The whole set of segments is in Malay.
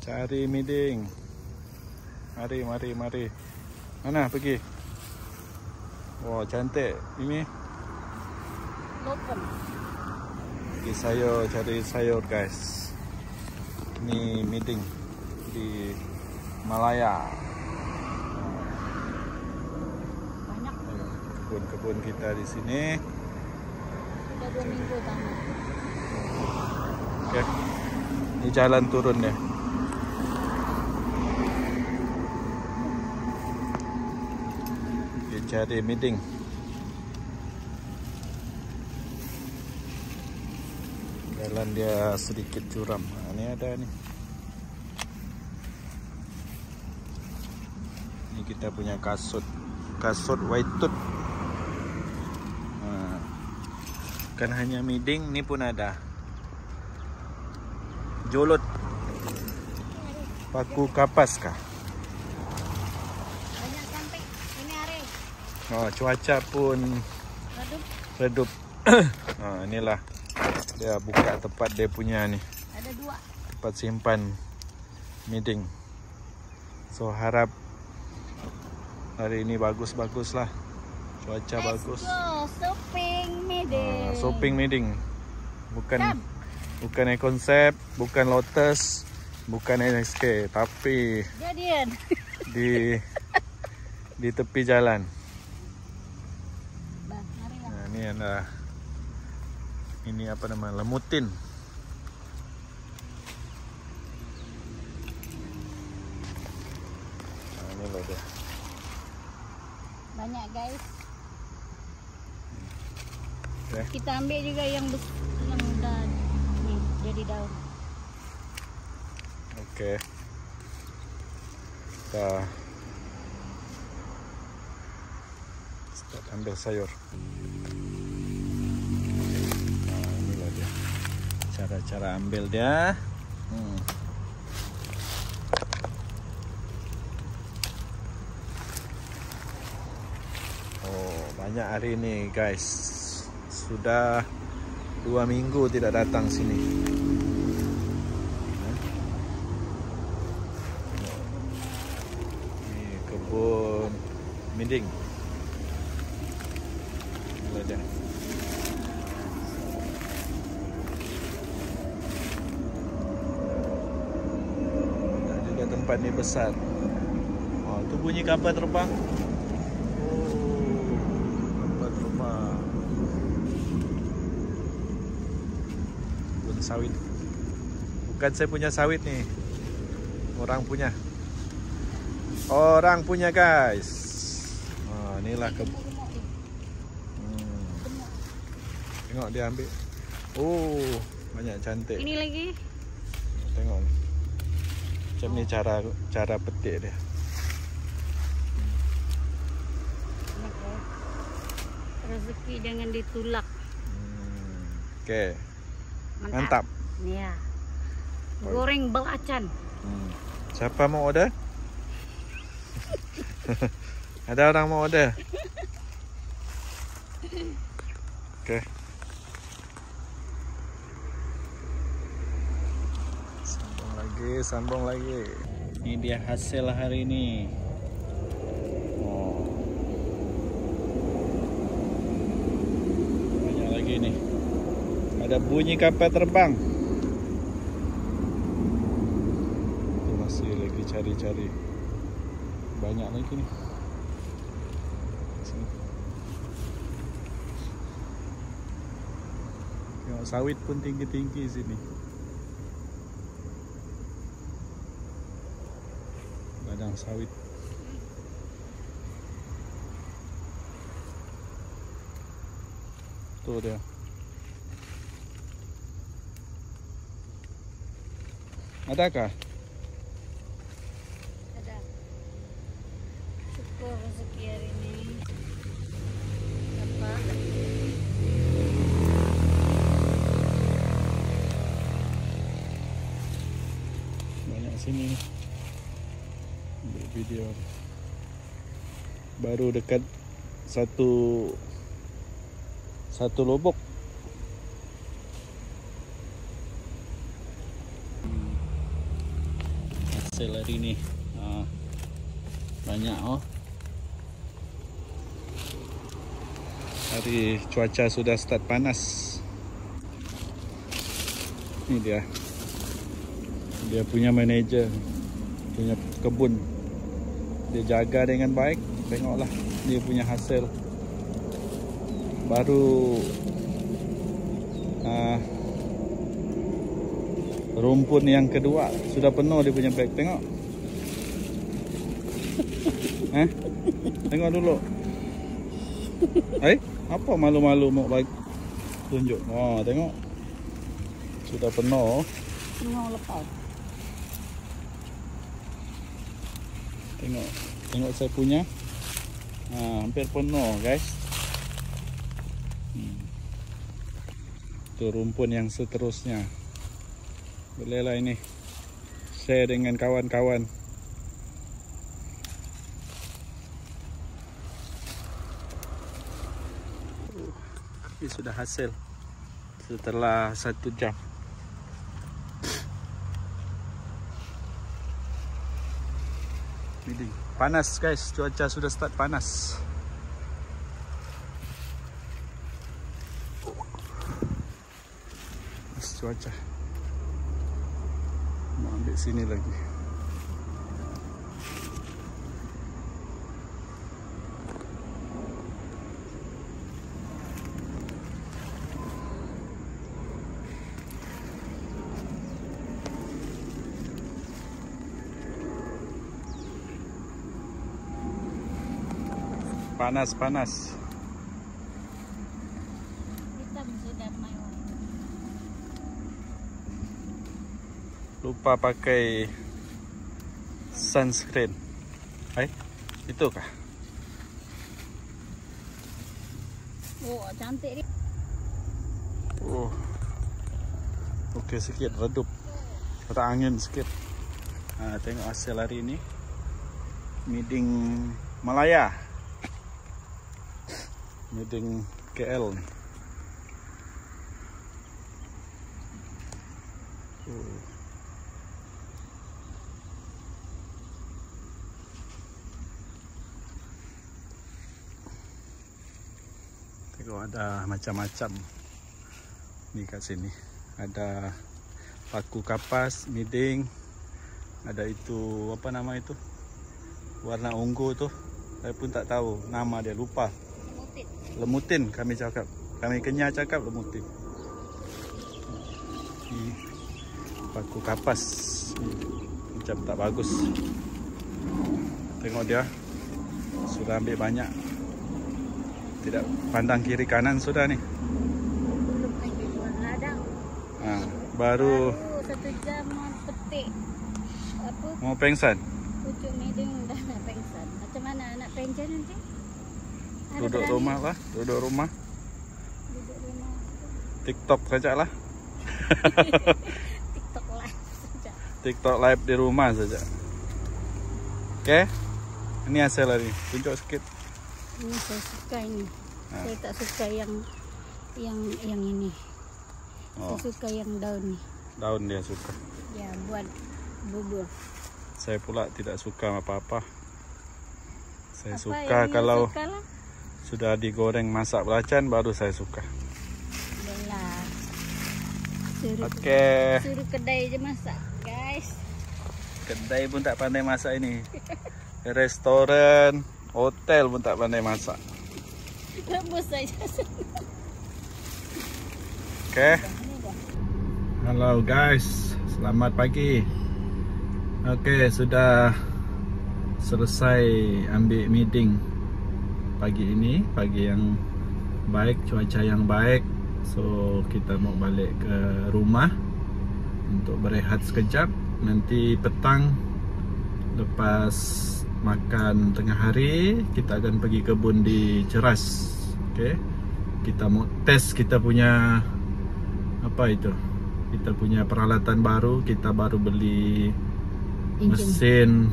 Cari miding. Mari, mari, mari. Mana pergi? Wah, cantik ini. Lopen. Pergi sayur, cari sayur guys. Ini miding di Malaya. Banyak. Kebun-kebun kita di sini. Sudah 2 minggu tanam. Oke. Ini jalan turun ya. Cari miding. Jalan dia sedikit curam. Nah, ini ada nih. Ini kita punya kasut white tooth. Nah, bukan hanya miding, ini pun ada jolot. Paku kapas kah? Oh, cuaca pun redup. Nah, inilah dia buka tempat dia punya nih. Ada 2. Tempat simpan miding. So harap hari ini bagus-bagus lah. Cuaca bagus. Let's go shopping miding. Shopping miding. Bukan konsep, bukan Lotus, bukan NSK, tapi jadian di tepi jalan. Nah, ini apa nama, lemutin. Nah, ini loh dia. Banyak guys. Okay. Kita ambil juga yang udah nih jadi daun. Oke. Kita start ambil sayur. Cara ambil dia. Oh, banyak hari ini guys. Sudah 2 minggu tidak datang sini. Ini kebun miding. Ini dia. Tempat ni besar. Oh, tu bunyi kapal terbang. Oh, kapal terbang. Kebun sawit. Bukan saya punya sawit nih. Orang punya. Orang punya guys. Oh, inilah kebun. Tengok dia ambil. Oh, banyak cantik. Ini lagi. Tengok ni. Macam ni cara petik dia. Rezeki jangan ditulak. Okey. Mantap. Ya. Goreng belacan. Siapa mau order? Ada orang mau order? Okey. Sambung lagi. Ini dia hasil hari ini. Oh. Banyak lagi nih. Ada bunyi kapal terbang. Kita masih lagi cari-cari. Banyak lagi nih. Sini. Tengok sawit pun tinggi-tinggi sini. Ladang sawit. Tuh dia. Adakah? Ada. Syukur rezeki hari ini. Apa? Banyak sini. Video baru dekat satu lubuk. hasil hari ni. Banyak hari cuaca sudah start panas. Ni dia punya manager, punya kebun. Dia jaga dengan baik. Tengoklah dia punya hasil. Baru rumpun yang kedua sudah penuh dia punya beg. Tengok. Tengok dulu. Apa malu-malu mau bagi tunjuk? Tengok. Sudah penuh. Tengok lepas. Tengok saya punya. Hampir penuh, guys. Itu rumpun yang seterusnya. Bolehlah ini share dengan kawan-kawan. Ini sudah hasil setelah 1 jam. Panas guys, cuaca sudah start panas. Cuaca. Mau ambil sini lagi. Panas. Hitam sudah main. Lupa pakai sunscreen. Itu kah? Cantik dia. Okey sikit, redup. Kata angin sikit. Tengok hasil hari ini. Miding Malaya. Miding KL ni. Tengok ada macam-macam ni kat sini. Ada paku kapas, miding. Ada itu, apa nama itu? Warna ungu tu. Saya pun tak tahu nama dia, lupa. Lemutin kami cakap. Kami Kenyah cakap lemutin. Paku kapas. Macam tak bagus. Tengok dia. Sudah ambil banyak. Tidak pandang kiri kanan sudah ni. Belum lagi buat ladang. Baru 1 jam petik. Apa? Mau pengsan? Pucuk miding dah nak pengsan. Macam mana nak pengsan nanti? Duduk rumah lah, duduk rumah. TikTok saja lah. TikTok live saja. TikTok live di rumah saja. Okey. Ini hasil hari. Tunjuk sikit. Ini saya suka ini. Saya tak suka yang ini. Saya suka yang daun ni. Daun dia suka. Ya, buat bubur. Saya pula tidak suka apa-apa. Saya Apa suka yang kalau suka lah? sudah digoreng masak belacan baru saya suka. Yalah. Okey. Suruh kedai je masak, guys. Kedai pun tak pandai masak ini. Restoran, hotel pun tak pandai masak. Rebus saja. Okey. Halo guys, selamat pagi. Okey, sudah selesai ambil meeting pagi ini, pagi yang baik, cuaca yang baik. So kita mau balik ke rumah untuk berehat sekejap. Nanti petang lepas makan tengah hari kita akan pergi kebun di Ceras. Okey. Kita mau test kita punya apa itu? Kita punya peralatan baru. Kita baru beli mesin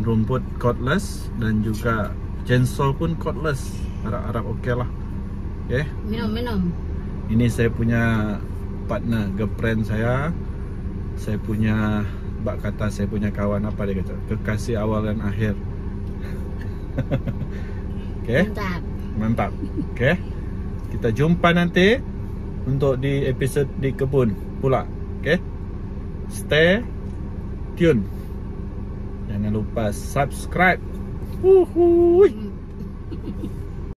rumput cordless dan juga chainsaw pun cordless. Harap-harap okey lah. Okey. Minum. Ini saya punya partner, girlfriend saya. Saya punya sebab kata saya punya kawan, apa dia kata, kekasih awal dan akhir. Okay, mantap. Okay, kita jumpa nanti untuk di episod di kebun pula. Okay, stay tune. Jangan lupa subscribe. Wuhui.